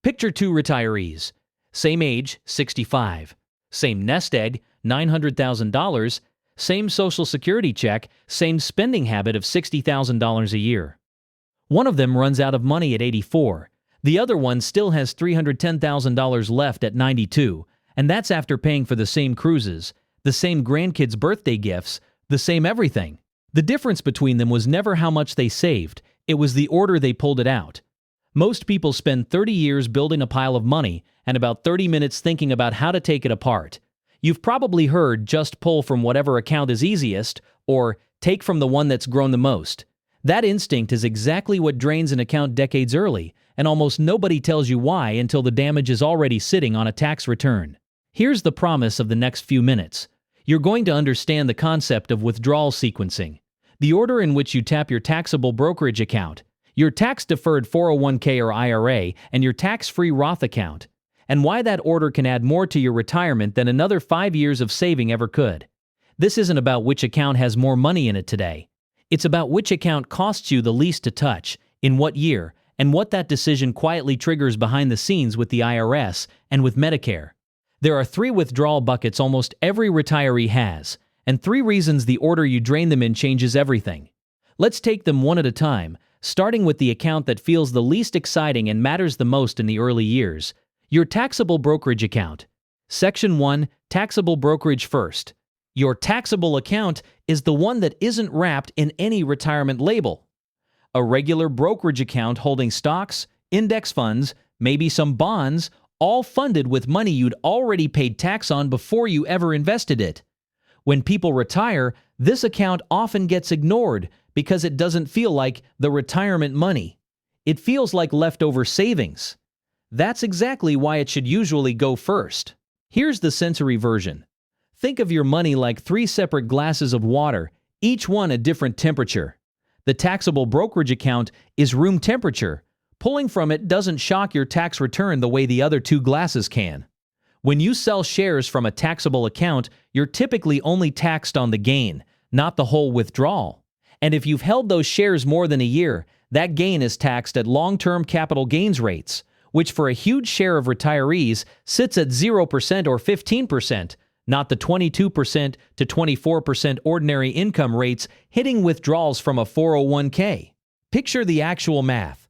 Picture two retirees. Same age, 65. Same nest egg, $900,000. Same Social Security check, same spending habit of $60,000 a year. One of them runs out of money at 84. The other one still has $310,000 left at 92, and that's after paying for the same cruises, the same grandkids' birthday gifts, the same everything. The difference between them was never how much they saved, it was the order they pulled it out. Most people spend 30 years building a pile of money and about 30 minutes thinking about how to take it apart. You've probably heard just pull from whatever account is easiest or take from the one that's grown the most. That instinct is exactly what drains an account decades early, and almost nobody tells you why until the damage is already sitting on a tax return. Here's the promise of the next few minutes. You're going to understand the concept of withdrawal sequencing, the order in which you tap your taxable brokerage account, your tax-deferred 401k or IRA, and your tax-free Roth account, and why that order can add more to your retirement than another 5 years of saving ever could. This isn't about which account has more money in it today. It's about which account costs you the least to touch, in what year, and what that decision quietly triggers behind the scenes with the IRS and with Medicare. There are 3 withdrawal buckets almost every retiree has, and 3 reasons the order you drain them in changes everything. Let's take them one at a time, starting with the account that feels the least exciting and matters the most in the early years, your taxable brokerage account. Section 1, Taxable Brokerage First. Your taxable account is the one that isn't wrapped in any retirement label. A regular brokerage account holding stocks, index funds, maybe some bonds, all funded with money you'd already paid tax on before you ever invested it. When people retire, this account often gets ignored because it doesn't feel like the retirement money. It feels like leftover savings. That's exactly why it should usually go first. Here's the sensory version. Think of your money like 3 separate glasses of water, each one a different temperature. The taxable brokerage account is room temperature. Pulling from it doesn't shock your tax return the way the other 2 glasses can. When you sell shares from a taxable account, you're typically only taxed on the gain, not the whole withdrawal. And if you've held those shares more than a year, that gain is taxed at long-term capital gains rates, which for a huge share of retirees sits at 0% or 15%, not the 22% to 24% ordinary income rates hitting withdrawals from a 401k. Picture the actual math.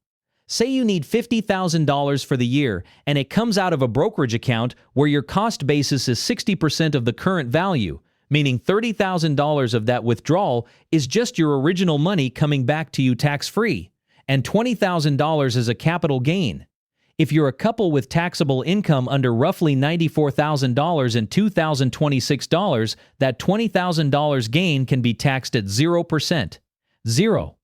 Say you need $50,000 for the year, and it comes out of a brokerage account where your cost basis is 60% of the current value, meaning $30,000 of that withdrawal is just your original money coming back to you tax-free, and $20,000 is a capital gain. If you're a couple with taxable income under roughly $94,000 and $2,026, that $20,000 gain can be taxed at 0%. Zero.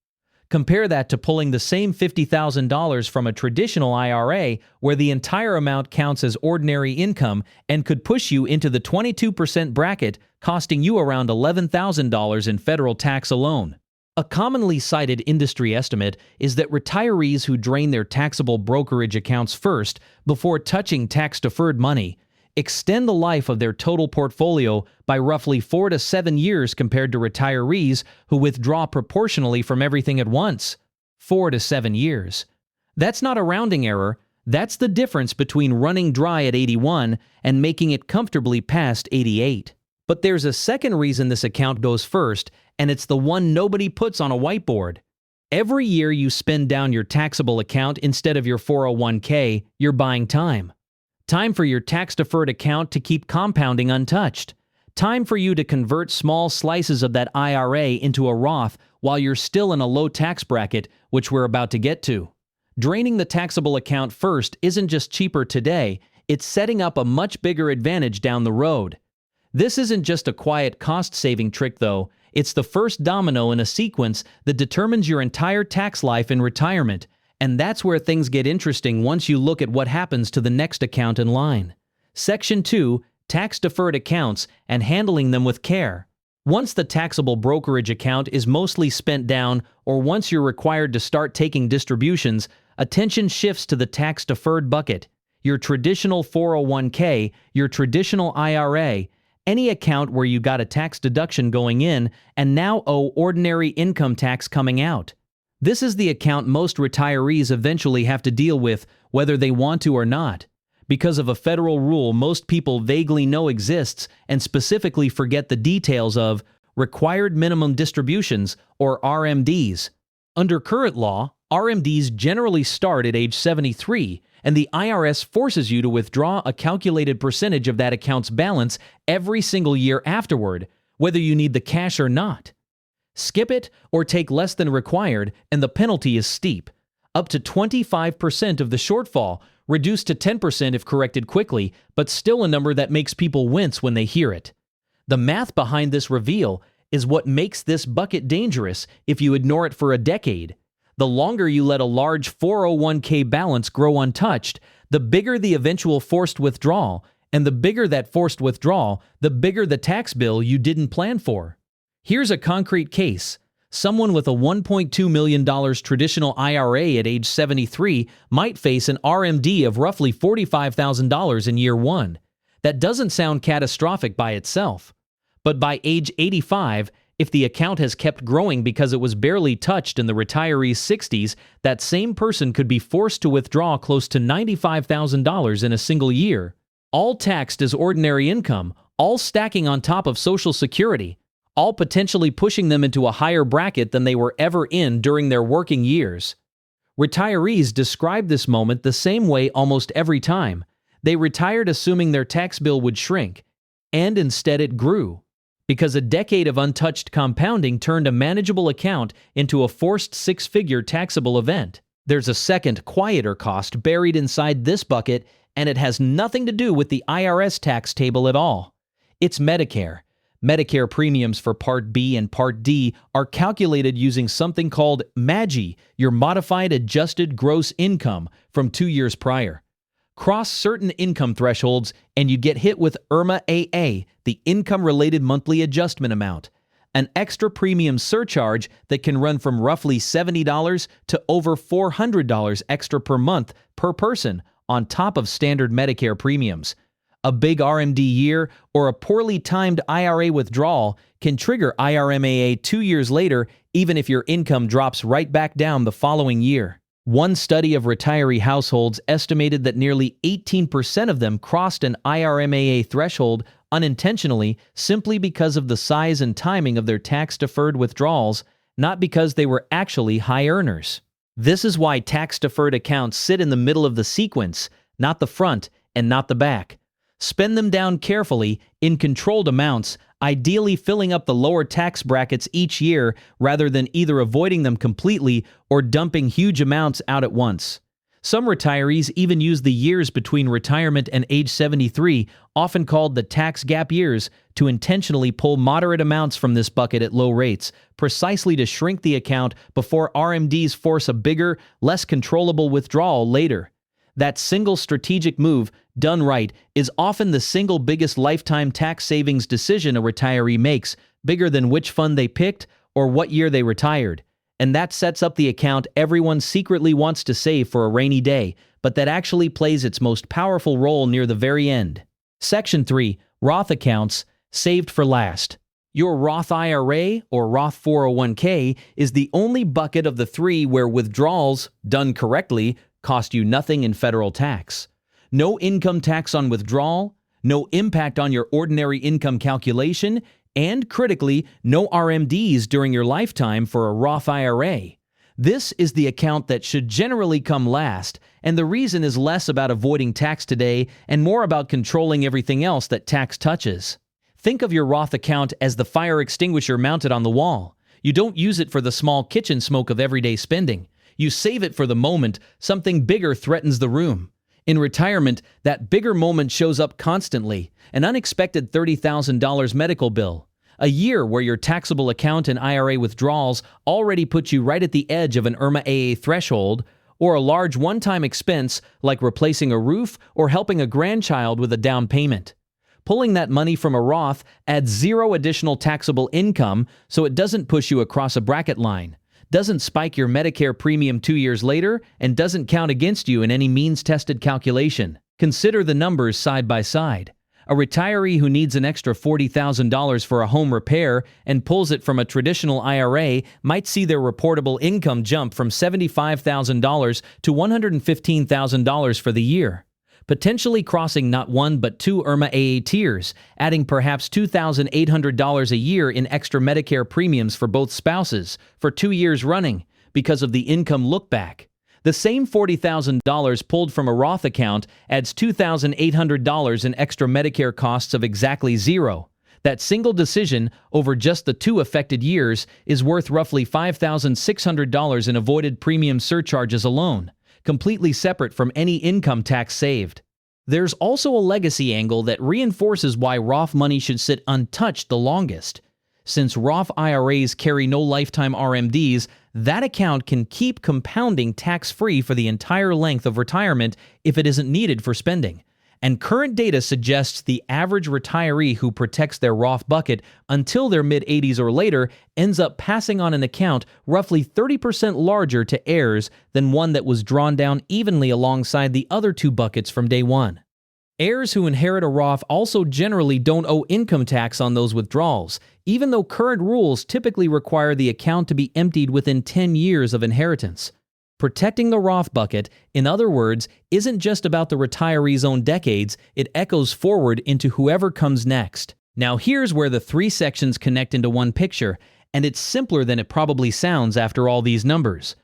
Compare that to pulling the same $50,000 from a traditional IRA where the entire amount counts as ordinary income and could push you into the 22% bracket, costing you around $11,000 in federal tax alone. A commonly cited industry estimate is that retirees who drain their taxable brokerage accounts first before touching tax-deferred money extend the life of their total portfolio by roughly 4 to 7 years compared to retirees who withdraw proportionally from everything at once. 4 to 7 years. That's not a rounding error. That's the difference between running dry at 81 and making it comfortably past 88. But there's a second reason this account goes first, and it's the one nobody puts on a whiteboard. Every year you spend down your taxable account instead of your 401k, you're buying time. Time for your tax-deferred account to keep compounding untouched. Time for you to convert small slices of that IRA into a Roth while you're still in a low tax bracket, which we're about to get to. Draining the taxable account first isn't just cheaper today, it's setting up a much bigger advantage down the road. This isn't just a quiet cost-saving trick though, it's the first domino in a sequence that determines your entire tax life in retirement, and that's where things get interesting once you look at what happens to the next account in line. Section 2, Tax-Deferred Accounts and Handling Them with Care. Once the taxable brokerage account is mostly spent down, or once you're required to start taking distributions, attention shifts to the tax-deferred bucket, your traditional 401k, your traditional IRA, any account where you got a tax deduction going in and now owe ordinary income tax coming out. This is the account most retirees eventually have to deal with whether they want to or not, because of a federal rule most people vaguely know exists and specifically forget the details of required minimum distributions, or RMDs. Under current law, RMDs generally start at age 73, and the IRS forces you to withdraw a calculated percentage of that account's balance every single year afterward, whether you need the cash or not. Skip it or take less than required, and the penalty is steep. Up to 25% of the shortfall, reduced to 10% if corrected quickly, but still a number that makes people wince when they hear it. The math behind this reveal is what makes this bucket dangerous if you ignore it for a decade. The longer you let a large 401k balance grow untouched, the bigger the eventual forced withdrawal, and the bigger that forced withdrawal, the bigger the tax bill you didn't plan for. Here's a concrete case. Someone with a $1.2 million traditional IRA at age 73 might face an RMD of roughly $45,000 in year one. That doesn't sound catastrophic by itself. But by age 85, if the account has kept growing because it was barely touched in the retiree's 60s, that same person could be forced to withdraw close to $95,000 in a single year, all taxed as ordinary income, all stacking on top of Social Security, all potentially pushing them into a higher bracket than they were ever in during their working years. Retirees describe this moment the same way almost every time. They retired assuming their tax bill would shrink, and instead it grew, because a decade of untouched compounding turned a manageable account into a forced six-figure taxable event. There's a second, quieter cost buried inside this bucket, and it has nothing to do with the IRS tax table at all. It's Medicare. Medicare premiums for Part B and Part D are calculated using something called MAGI, your Modified Adjusted Gross Income, from 2 years prior. Cross certain income thresholds and you get hit with IRMAA, the Income-Related Monthly Adjustment Amount, an extra premium surcharge that can run from roughly $70 to over $400 extra per month per person on top of standard Medicare premiums. A big RMD year or a poorly timed IRA withdrawal can trigger IRMAA 2 years later, even if your income drops right back down the following year. One study of retiree households estimated that nearly 18% of them crossed an IRMAA threshold unintentionally simply because of the size and timing of their tax-deferred withdrawals, not because they were actually high earners. This is why tax-deferred accounts sit in the middle of the sequence, not the front and not the back. Spend them down carefully in controlled amounts, ideally filling up the lower tax brackets each year rather than either avoiding them completely or dumping huge amounts out at once. Some retirees even use the years between retirement and age 73, often called the tax gap years, to intentionally pull moderate amounts from this bucket at low rates, precisely to shrink the account before RMDs force a bigger, less controllable withdrawal later. That single strategic move, done right, is often the single biggest lifetime tax savings decision a retiree makes, bigger than which fund they picked or what year they retired. And that sets up the account everyone secretly wants to save for a rainy day, but that actually plays its most powerful role near the very end. Section 3. Roth Accounts, Saved for Last. Your Roth IRA or Roth 401k is the only bucket of the three where withdrawals, done correctly, cost you nothing in federal tax. No income tax on withdrawal, no impact on your ordinary income calculation, and critically, no RMDs during your lifetime for a Roth IRA. This is the account that should generally come last, and the reason is less about avoiding tax today and more about controlling everything else that tax touches. Think of your Roth account as the fire extinguisher mounted on the wall. You don't use it for the small kitchen smoke of everyday spending. You save it for the moment something bigger threatens the room. In retirement, that bigger moment shows up constantly, an unexpected $30,000 medical bill, a year where your taxable account and IRA withdrawals already put you right at the edge of an IRMAA threshold, or a large one-time expense like replacing a roof or helping a grandchild with a down payment. Pulling that money from a Roth adds zero additional taxable income, so it doesn't push you across a bracket line, doesn't spike your Medicare premium 2 years later, and doesn't count against you in any means-tested calculation. Consider the numbers side by side. A retiree who needs an extra $40,000 for a home repair and pulls it from a traditional IRA might see their reportable income jump from $75,000 to $115,000 for the year, potentially crossing not one but two IRMAA tiers, adding perhaps $2,800 a year in extra Medicare premiums for both spouses for 2 years running because of the income look-back. The same $40,000 pulled from a Roth account adds $2,800 in extra Medicare costs of exactly zero. That single decision over just the 2 affected years is worth roughly $5,600 in avoided premium surcharges alone, completely separate from any income tax saved. There's also a legacy angle that reinforces why Roth money should sit untouched the longest. Since Roth IRAs carry no lifetime RMDs, that account can keep compounding tax-free for the entire length of retirement if it isn't needed for spending. And current data suggests the average retiree who protects their Roth bucket until their mid-80s or later ends up passing on an account roughly 30% larger to heirs than one that was drawn down evenly alongside the other 2 buckets from day one. Heirs who inherit a Roth also generally don't owe income tax on those withdrawals, even though current rules typically require the account to be emptied within 10 years of inheritance. Protecting the Roth bucket, in other words, isn't just about the retiree's own decades, it echoes forward into whoever comes next. Now here's where the 3 sections connect into one picture, and it's simpler than it probably sounds after all these numbers.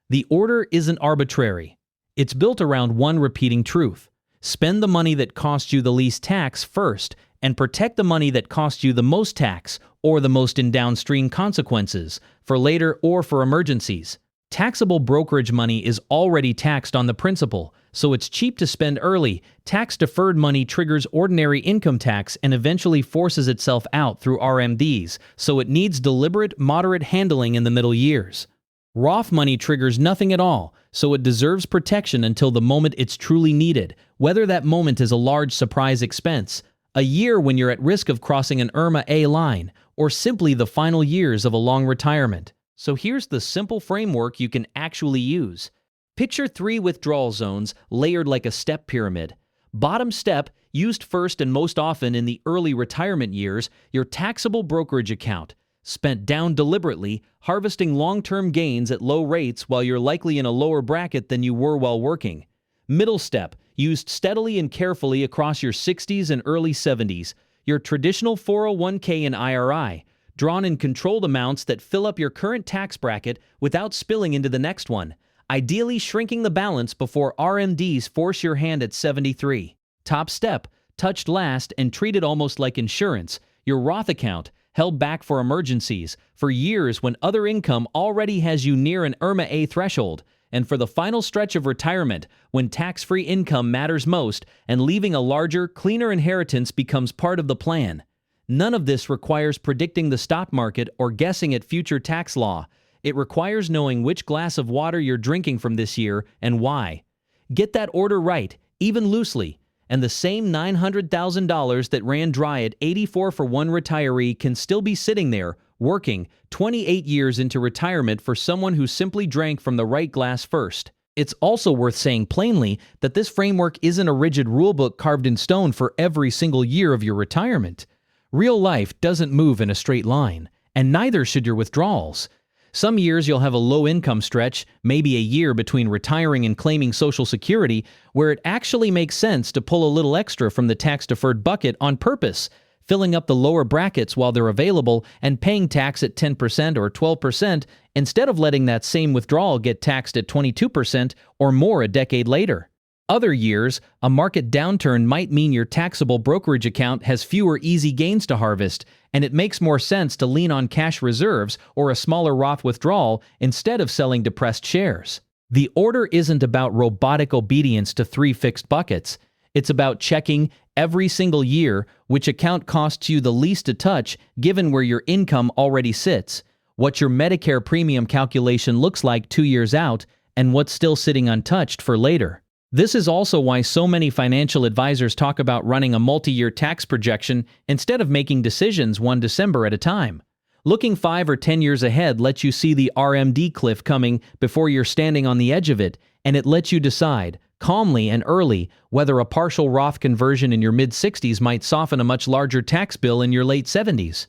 The order isn't arbitrary. It's built around one repeating truth. Spend the money that costs you the least tax first, and protect the money that costs you the most tax, or the most in downstream consequences, for later or for emergencies. Taxable brokerage money is already taxed on the principal, so it's cheap to spend early. Tax-deferred money triggers ordinary income tax and eventually forces itself out through RMDs, so it needs deliberate, moderate handling in the middle years. Roth money triggers nothing at all, so it deserves protection until the moment it's truly needed, whether that moment is a large surprise expense, a year when you're at risk of crossing an IRMAA line, or simply the final years of a long retirement. So here's the simple framework you can actually use. Picture 3 withdrawal zones layered like a step pyramid. Bottom step, used first and most often in the early retirement years, your taxable brokerage account, spent down deliberately, harvesting long-term gains at low rates while you're likely in a lower bracket than you were while working. Middle step, used steadily and carefully across your 60s and early 70s, your traditional 401k and IRA, drawn in controlled amounts that fill up your current tax bracket without spilling into the next one, ideally shrinking the balance before RMDs force your hand at 73. Top step, touched last and treated almost like insurance, your Roth account, held back for emergencies, for years when other income already has you near an IRMAA threshold, and for the final stretch of retirement, when tax-free income matters most and leaving a larger, cleaner inheritance becomes part of the plan. None of this requires predicting the stock market or guessing at future tax law. It requires knowing which glass of water you're drinking from this year and why. Get that order right, even loosely, and the same $900,000 that ran dry at 84 for one retiree can still be sitting there, working 28 years into retirement for someone who simply drank from the right glass first. It's also worth saying plainly that this framework isn't a rigid rulebook carved in stone for every single year of your retirement. Real life doesn't move in a straight line, and neither should your withdrawals. Some years you'll have a low-income stretch, maybe a year between retiring and claiming Social Security, where it actually makes sense to pull a little extra from the tax-deferred bucket on purpose, filling up the lower brackets while they're available and paying tax at 10% or 12% instead of letting that same withdrawal get taxed at 22% or more a decade later. Other years, a market downturn might mean your taxable brokerage account has fewer easy gains to harvest, and it makes more sense to lean on cash reserves or a smaller Roth withdrawal instead of selling depressed shares. The order isn't about robotic obedience to 3 fixed buckets. It's about checking every single year which account costs you the least to touch given where your income already sits, what your Medicare premium calculation looks like 2 years out, and what's still sitting untouched for later. This is also why so many financial advisors talk about running a multi-year tax projection instead of making decisions one December at a time. Looking 5 or 10 years ahead lets you see the RMD cliff coming before you're standing on the edge of it, and it lets you decide, calmly and early whether a partial Roth conversion in your mid-60s might soften a much larger tax bill in your late 70s.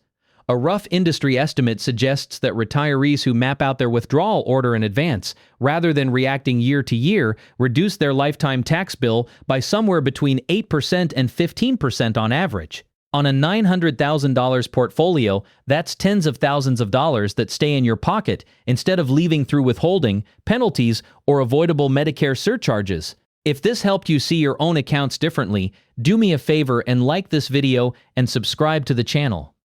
A rough industry estimate suggests that retirees who map out their withdrawal order in advance, rather than reacting year to year, reduce their lifetime tax bill by somewhere between 8% and 15% on average. On a $900,000 portfolio, that's tens of thousands of dollars that stay in your pocket instead of leaving through withholding, penalties, or avoidable Medicare surcharges. If this helped you see your own accounts differently, do me a favor and like this video and subscribe to the channel.